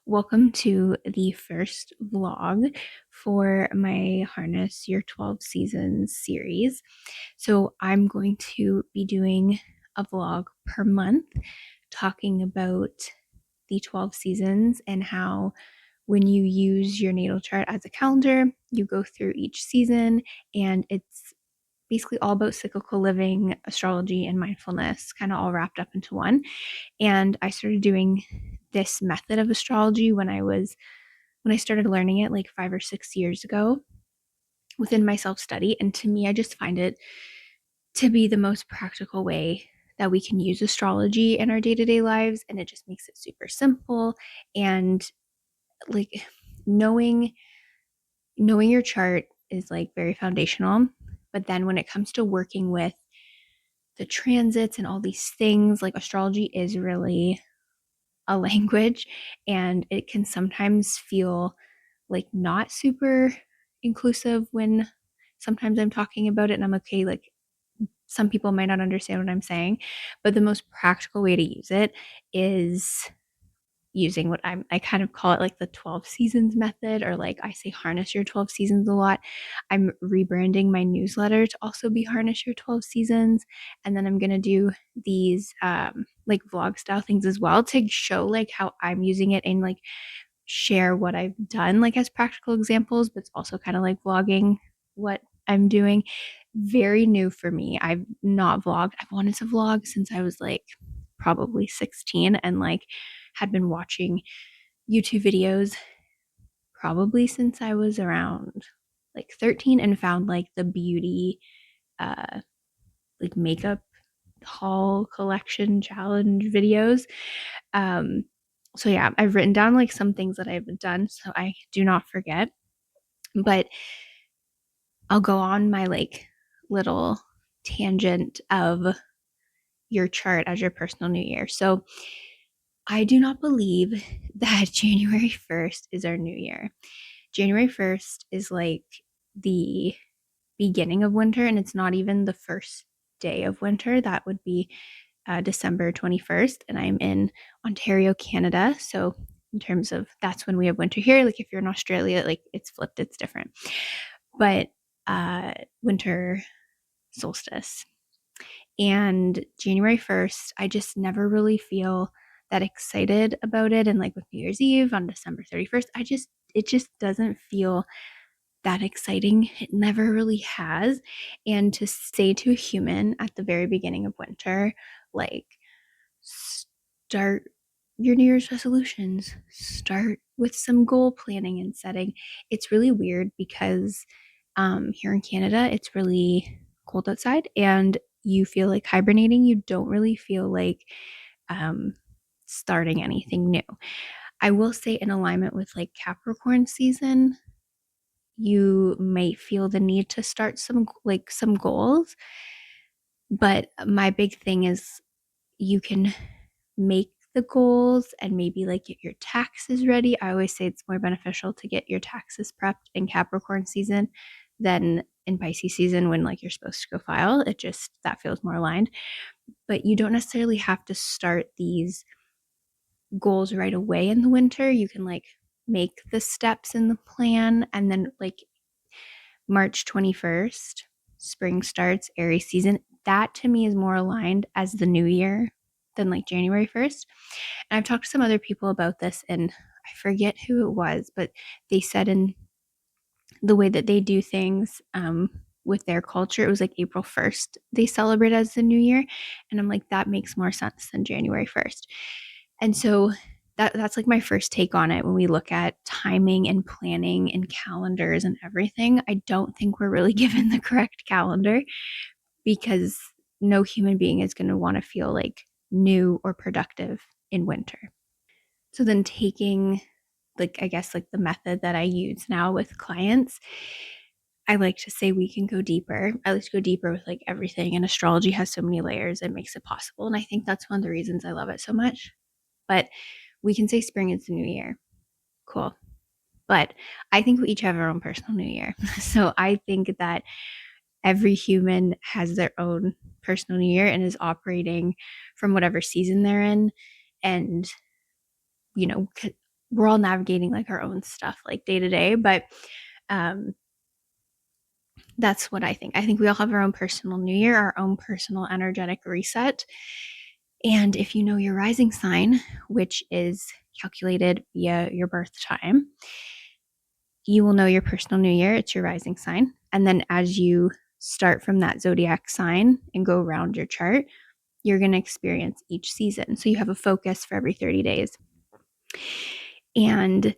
Welcome to the first vlog for my Harness Your 12 Seasons series. So, I'm going to be doing a vlog per month talking about the 12 seasons and how, when you use your natal chart as a calendar, you go through each season, and it's basically all about cyclical living, astrology, and mindfulness, kind of all wrapped up into one. And I started doing this method of astrology when I started learning it like 5 or 6 years ago within my self-study. And to me, I just find it to be the most practical way that we can use astrology in our day-to-day lives. And it just makes it super simple. And like knowing your chart is like very foundational. But then when it comes to working with the transits and all these things, like astrology is really a language, and it can sometimes feel like not super inclusive when sometimes I'm talking about it, and I'm okay, like some people might not understand what I'm saying, but the most practical way to use it is using what I kind of call it like the 12 seasons method, or like I say harness your 12 seasons a lot. I'm rebranding my newsletter to also be harness your 12 seasons, and then I'm going to do these like vlog style things as well to show like how I'm using it and like share what I've done like as practical examples, but it's also kind of like vlogging what I'm doing. Very new for me. I've not vlogged. I've wanted to vlog since I was like probably 16, and like had been watching YouTube videos probably since I was around like 13, and found like the beauty uh like makeup haul collection challenge videos. So yeah, I've written down like some things that I've done so I do not forget. But I'll go on my like little tangent of your chart as your personal new year. So I do not believe that January 1st is our new year. January 1st is like the beginning of winter, and it's not even the first day of winter. That would be December 21st, and I'm in Ontario, Canada. So, in terms of that's when we have winter here. Like, if you're in Australia, like it's flipped, it's different. But winter solstice. And January 1st, I just never really feel that excited about it. And like with New Year's Eve on December 31st, it just doesn't feel that exciting. It never really has. And to say to a human at the very beginning of winter, like, start your New Year's resolutions, start with some goal planning and setting. It's really weird because here in Canada, it's really cold outside and you feel like hibernating. You don't really feel like um, starting anything new. I will say, in alignment with like Capricorn season, you might feel the need to start some goals. But my big thing is you can make the goals and maybe like get your taxes ready. I always say it's more beneficial to get your taxes prepped in Capricorn season than in Pisces season when like you're supposed to go file. It just, that feels more aligned. But you don't necessarily have to start these goals right away in the winter. You can like make the steps in the plan, and then like March 21st, spring starts, Aries season. That to me is more aligned as the new year than like January 1st. And I've talked to some other people about this, and I forget who it was, but they said in the way that they do things with their culture, it was like April 1st they celebrate as the new year. And I'm like, that makes more sense than January 1st. And so that's like my first take on it. When we look at timing and planning and calendars and everything, I don't think we're really given the correct calendar, because no human being is going to want to feel like new or productive in winter. So then taking like, I guess like the method that I use now with clients, I like to say we can go deeper. I like to go deeper with like everything, and astrology has so many layers, it makes it possible. And I think that's one of the reasons I love it so much. But we can say spring is the new year. Cool. But I think we each have our own personal new year. So I think that every human has their own personal new year and is operating from whatever season they're in. And, you know, we're all navigating like our own stuff like day to day, but that's what I think. I think we all have our own personal new year, our own personal energetic reset. And if you know your rising sign, which is calculated via your birth time, you will know your personal new year. It's your rising sign. And then as you start from that zodiac sign and go around your chart, you're going to experience each season. So you have a focus for every 30 days. And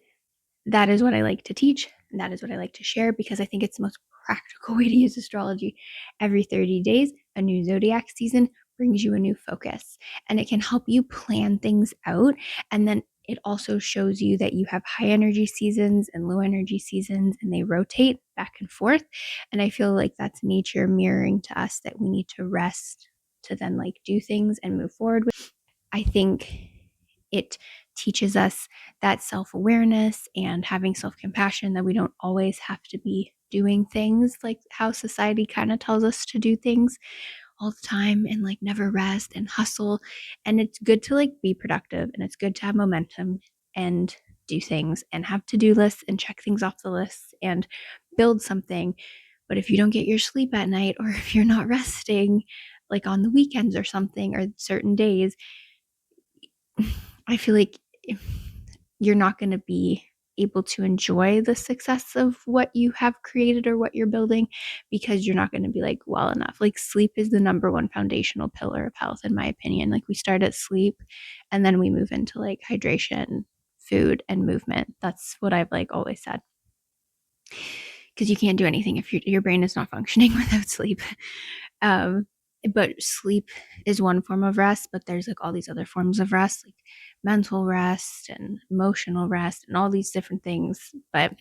that is what I like to teach. And that is what I like to share because I think it's the most practical way to use astrology. Every 30 days, a new zodiac season brings you a new focus and it can help you plan things out. And then it also shows you that you have high energy seasons and low energy seasons and they rotate back and forth. And I feel like that's nature mirroring to us that we need to rest to then like do things and move forward with. I think it teaches us that self-awareness and having self-compassion, that we don't always have to be doing things like how society kind of tells us to do things all the time and like never rest and hustle. And it's good to like be productive and it's good to have momentum and do things and have to-do lists and check things off the list and build something. But if you don't get your sleep at night or if you're not resting like on the weekends or something or certain days, I feel like you're not going to be able to enjoy the success of what you have created or what you're building because you're not going to be like well enough. Like sleep is the number one foundational pillar of health, in my opinion. Like we start at sleep and then we move into like hydration, food, and movement. That's what I've like always said. Because you can't do anything if your brain is not functioning without sleep. Um, but sleep is one form of rest, but there's like all these other forms of rest, like mental rest and emotional rest and all these different things. But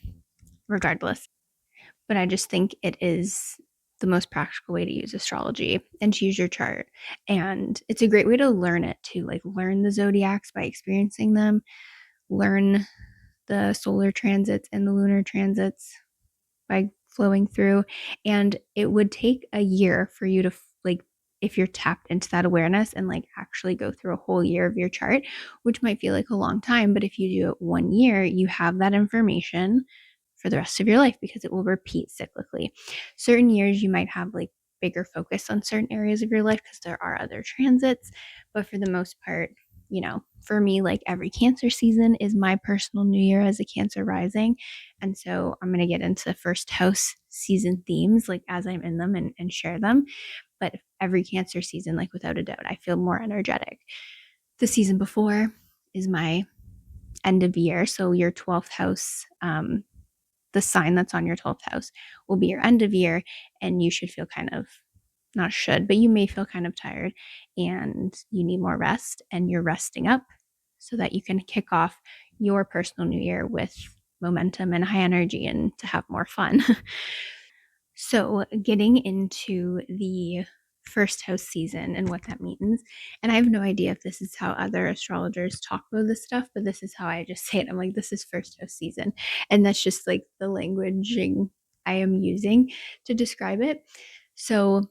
regardless, but I just think it is the most practical way to use astrology and to use your chart. And it's a great way to learn it too, like learn the zodiacs by experiencing them, learn the solar transits and the lunar transits by flowing through. And it would take a year for you to like, if you're tapped into that awareness and like actually go through a whole year of your chart, which might feel like a long time, but if you do it 1 year, you have that information for the rest of your life because it will repeat cyclically. Certain years you might have like bigger focus on certain areas of your life because there are other transits, but for the most part, you know, for me, like every Cancer season is my personal new year as a Cancer rising. And so I'm going to get into first house season themes like as I'm in them and share them. But every Cancer season, like without a doubt, I feel more energetic. The season before is my end of year. So your 12th house, the sign that's on your 12th house will be your end of year. And you should feel kind of, not should, but you may feel kind of tired and you need more rest and you're resting up so that you can kick off your personal new year with momentum and high energy and to have more fun. So, getting into the first house season and what that means. And I have no idea if this is how other astrologers talk about this stuff, but this is how I just say it. I'm like, this is first house season. And that's just like the languaging I am using to describe it. So,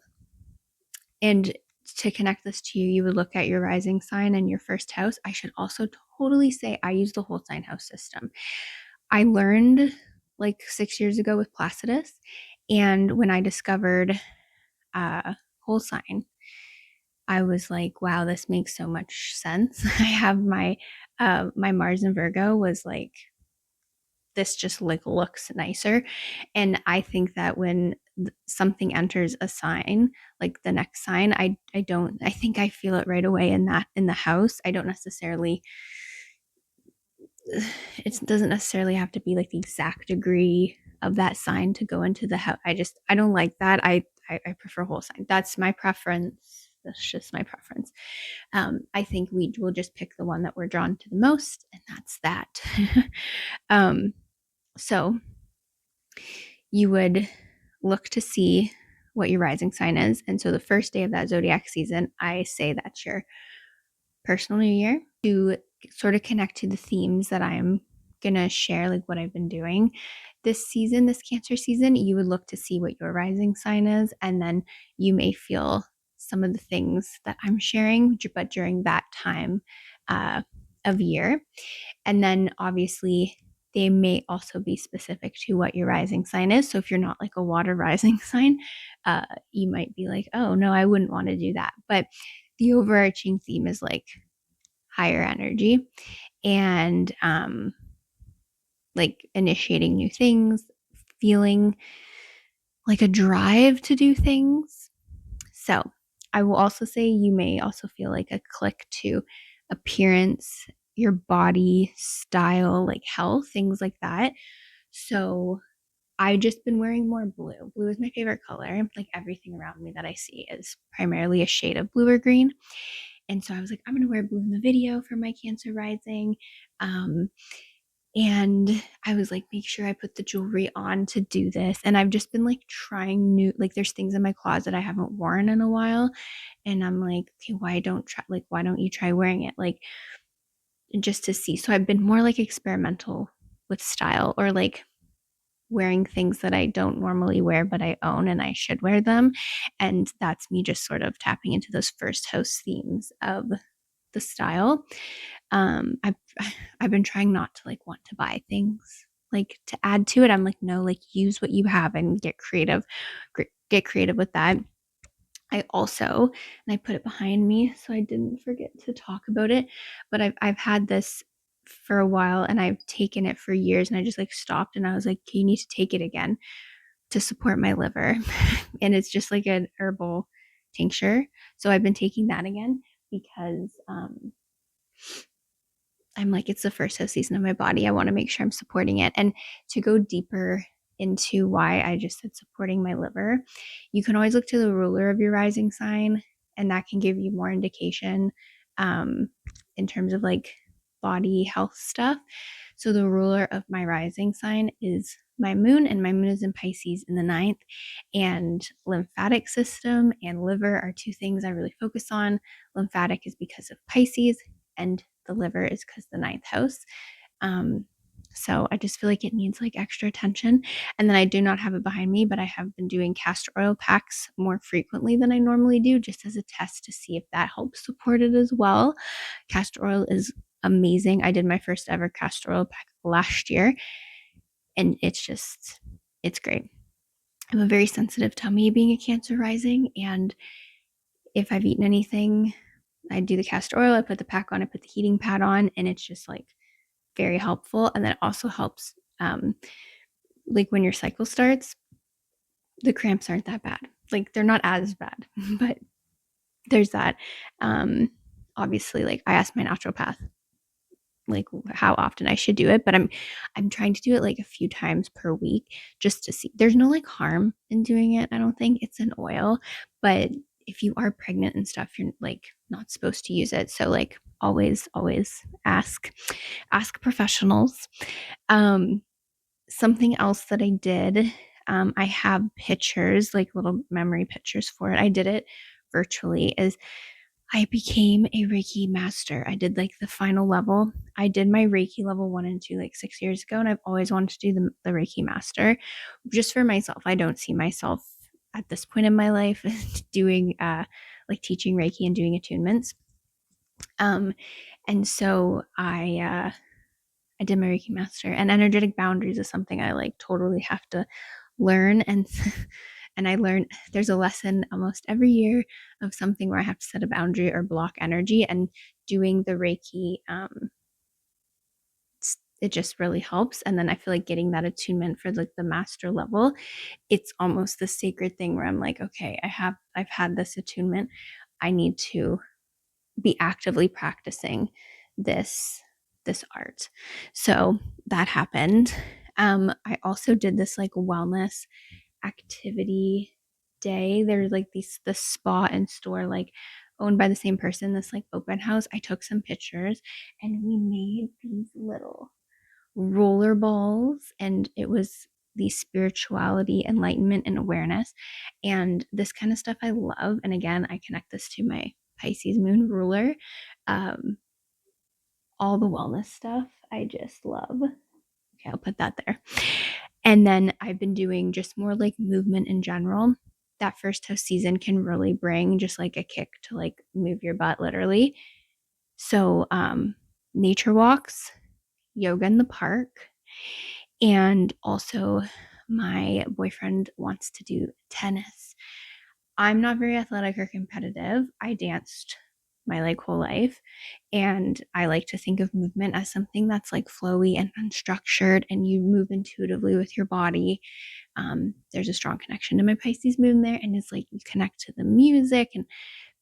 and to connect this to you, you would look at your rising sign and your first house. I should also totally say I use the whole sign house system. I learned like 6 years ago with Placidus. And when I discovered whole sign, I was like, wow, this makes so much sense. I have my Mars in Virgo was like, this just like looks nicer. And I think that when something enters a sign, like the next sign, I think I feel it right away in the house. I don't necessarily, it doesn't necessarily have to be like the exact degree of that sign to go into the house. I don't like that. I prefer whole sign. That's my preference. That's just my preference. I think we will just pick the one that we're drawn to the most, and that's that. So you would look to see what your rising sign is. And so the first day of that zodiac season, I say that's your personal new year to sort of connect to the themes that I'm going to share, like what I've been doing this season, this Cancer season. You would look to see what your rising sign is, and then you may feel some of the things that I'm sharing, but during that time of year. And then obviously they may also be specific to what your rising sign is. So if you're not like a water rising sign, you might be like, oh no, I wouldn't want to do that. But the overarching theme is like higher energy and like initiating new things, feeling like a drive to do things. So I will also say you may also feel like a click to appearance, your body, style, like health, things like that. So I've just been wearing more blue. Blue is my favorite color. Like everything around me that I see is primarily a shade of blue or green. And so I was like, I'm going to wear blue in the video for my Cancer rising. Um, and I was like, make sure I put the jewelry on to do this. And I've just been like trying new, like there's things in my closet I haven't worn in a while. And I'm like, okay, why don't you try wearing it? Like just to see. So I've been more like experimental with style or like wearing things that I don't normally wear, but I own and I should wear them. And that's me just sort of tapping into those first house themes of the style. I've I've been trying not to like want to buy things like to add to it. I'm like, no, like use what you have and get creative with that. I also, and I put it behind me so I didn't forget to talk about it, but I've had this for a while and I've taken it for years and I just like stopped and I was like, okay, you need to take it again to support my liver. And it's just like an herbal tincture. So I've been taking that again because I'm like, it's the first house season of my body. I want to make sure I'm supporting it. And to go deeper into why I just said supporting my liver, you can always look to the ruler of your rising sign, and that can give you more indication um, in terms of like body health stuff. So the ruler of my rising sign is my moon, and my moon is in Pisces in the ninth. And lymphatic system and liver are two things I really focus on. Lymphatic is because of Pisces, and the liver is because the ninth house. Um, so I just feel like it needs like extra attention. And then I do not have it behind me, but I have been doing castor oil packs more frequently than I normally do, just as a test to see if that helps support it as well. Castor oil is amazing. I did my first ever castor oil pack last year, and it's great. I have a very sensitive tummy being a Cancer rising, and if I've eaten anything, I do the castor oil, I put the pack on, I put the heating pad on, and it's just like very helpful. And then it also helps like when your cycle starts, the cramps aren't that bad. Like they're not as bad, but there's that. Um, Obviously, like I asked my naturopath like how often I should do it, but I'm trying to do it like a few times per week just to see. There's no like harm in doing it. I don't think it's an oil, but if you are pregnant and stuff, you're like not supposed to use it. So like always ask professionals. Um Something else that I did, I have pictures, like little memory pictures for it. I did it virtually is I became a Reiki master. I did like the final level. I did my Reiki level 1 and 2 like 6 years ago, and I've always wanted to do the Reiki master just for myself. I don't see myself at this point in my life doing like teaching Reiki and doing attunements. And so I did my Reiki master, and energetic boundaries is something I like totally have to learn. And and I learned there's a lesson almost every year of something where I have to set a boundary or block energy, and doing the Reiki it just really helps. And then I feel like getting that attunement for like the master level, it's almost the sacred thing where I'm like, okay, I've had this attunement. I need to be actively practicing this art. So that happened. I also did this like wellness activity day. There's like the spa and store like owned by the same person, this like open house. I took some pictures and we made these little roller balls, and it was the spirituality, enlightenment, and awareness. And this kind of stuff I love. And again, I connect this to my Pisces moon ruler. Um, all the wellness stuff I just love. Okay, I'll put that there. And then I've been doing just more like movement in general. That first house season can really bring just like a kick to like move your butt literally. So nature walks, yoga in the park, and also my boyfriend wants to do tennis. I'm not very athletic or competitive. I danced my like whole life, and I like to think of movement as something that's like flowy and unstructured, and you move intuitively with your body. There's a strong connection to my Pisces moon there, and it's like you connect to the music, and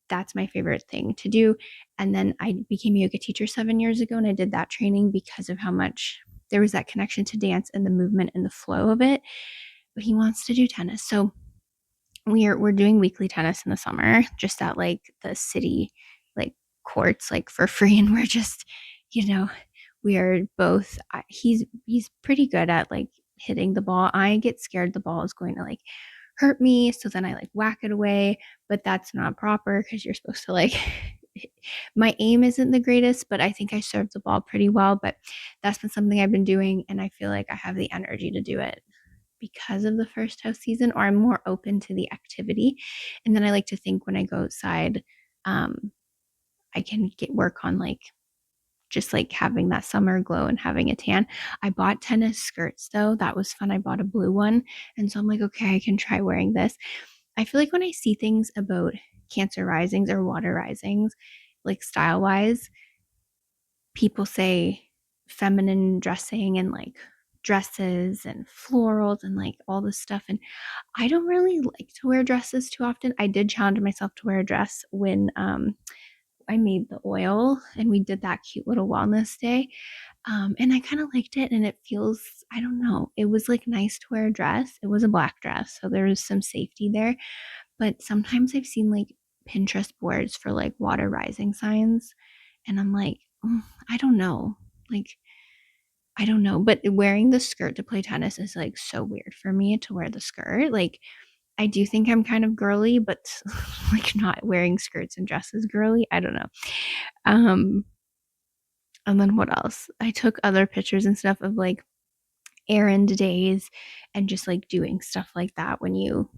that's my favorite thing to do. And then I became a yoga teacher 7 years ago, and I did that training because of how much there was that connection to dance and the movement and the flow of it. But he wants to do tennis, so we're doing weekly tennis in the summer, just at like the city like courts, like for free, and we're just, you know, we are both. He's pretty good at like hitting the ball. I get scared the ball is going to like hurt me, so then I like whack it away, but that's not proper because you're supposed to like. My aim isn't the greatest, but I think I serve the ball pretty well. But that's been something I've been doing, and I feel like I have the energy to do it because of the first house season, or I'm more open to the activity. And then I like to think when I go outside, um, I can get work on like just like having that summer glow and having a tan. I bought tennis skirts though. That was fun. I bought a blue one. And so I'm like, okay, I can try wearing this. I feel like when I see things about Cancer risings or water risings, like style wise, people say feminine dressing and like dresses and florals and like all this stuff. And I don't really like to wear dresses too often. I did challenge myself to wear a dress when I made the oil and we did that cute little wellness day. And I kind of liked it, and it feels, I don't know, it was like nice to wear a dress. It was a black dress, so there was some safety there. But sometimes I've seen like Pinterest boards for like water rising signs, and I'm like, I don't know. Like, I don't know. But wearing the skirt to play tennis is like so weird for me to wear the skirt. Like, I do think I'm kind of girly, but like not wearing skirts and dresses girly. I don't know. Um, and then what else? I took other pictures and stuff of like errand days and just like doing stuff like that when you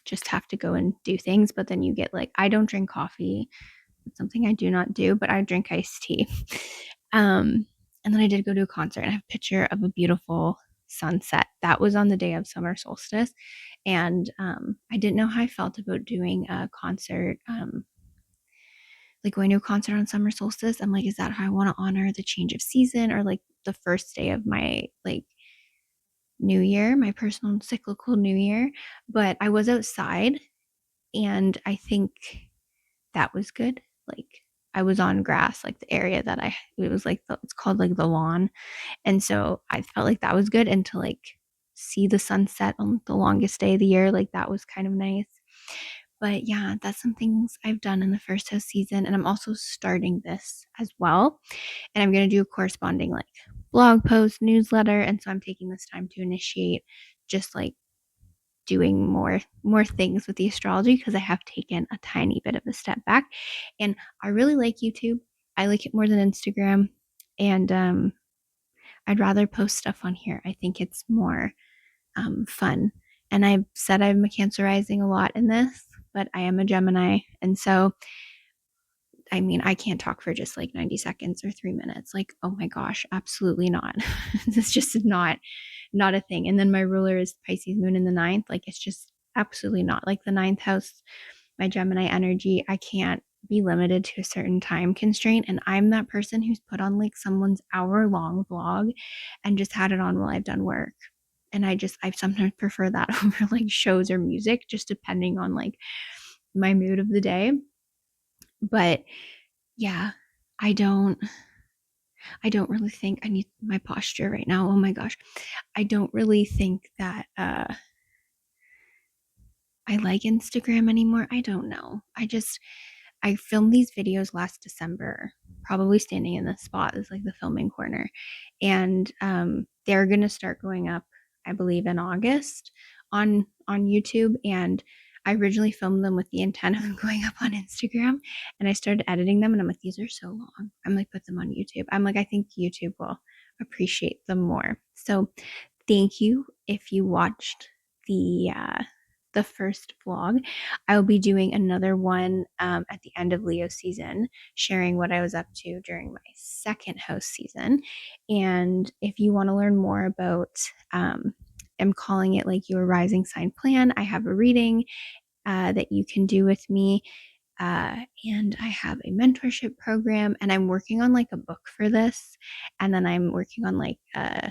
just have to go and do things, but then you get like, I don't drink coffee. It's something I do not do, but I drink iced tea. And then I did go to a concert, and I have a picture of a beautiful sunset. That was on the day of summer solstice. And I didn't know how I felt about doing a concert, like going to a concert on summer solstice. I'm like, is that how I want to honor the change of season, or like the first day of my like new year, my personal cyclical new year? But I was outside, and I think that was good. Like, I was on grass, like the area that it was like it's called like the lawn. And so I felt like that was good. And to like see the sunset on the longest day of the year, like that was kind of nice. But yeah, that's some things I've done in the first house season. And I'm also starting this as well. And I'm going to do a corresponding like blog post, newsletter. And so I'm taking this time to initiate just like doing more things with the astrology, because I have taken a tiny bit of a step back. And I really like YouTube. I like it more than Instagram. And I'd rather post stuff on here. I think it's more fun. And I've said I'm a Cancer rising a lot in this, but I am a Gemini. And so, I mean, I can't talk for just like 90 seconds or 3 minutes. Like, oh my gosh, absolutely not. It's just not a thing. And then my ruler is Pisces moon in the ninth. Like, it's just absolutely not. Like the ninth house, my Gemini energy, I can't be limited to a certain time constraint. And I'm that person who's put on like someone's hour-long vlog and just had it on while I've done work. And I sometimes prefer that over like shows or music, just depending on like my mood of the day. But yeah, I don't I don't really think I need my posture right now. Oh my gosh. I don't really think that I like Instagram anymore. I don't know. I filmed these videos last December, probably standing in this spot is like the filming corner. And they're gonna start going up, I believe, in August on YouTube. And I originally filmed them with the intent of going up on Instagram, and I started editing them, and I'm like, these are so long. I'm like, put them on YouTube. I'm like, I think YouTube will appreciate them more. So thank you if you watched the the first vlog. I will be doing another one at the end of Leo season, sharing what I was up to during my second house season. And if you want to learn more about, I'm calling it like your rising sign plan, I have a reading that you can do with me. And I have a mentorship program, and I'm working on like a book for this. And then I'm working on like a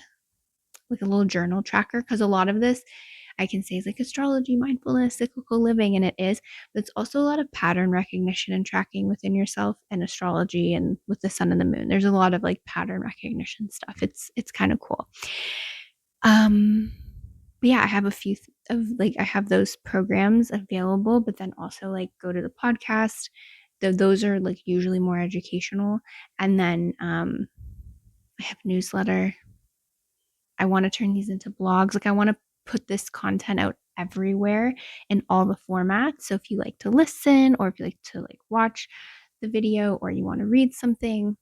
little journal tracker, because a lot of this I can say is like astrology, mindfulness, cyclical living, and it is, but it's also a lot of pattern recognition and tracking within yourself and astrology and with the sun and the moon. There's a lot of like pattern recognition stuff. It's kind of cool. But yeah, I have a few of like I have those programs available, but then also like go to the podcast. Those are like usually more educational, and then I have newsletter. I want to turn these into blogs. Like I want to put this content out everywhere in all the formats. So if you like to listen, or if you like to like watch the video, or you want to read something,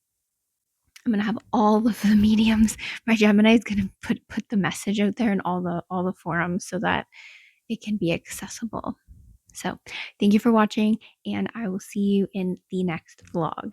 I'm gonna have all of the mediums. My Gemini is gonna put the message out there in all the forums so that it can be accessible. So thank you for watching, and I will see you in the next vlog.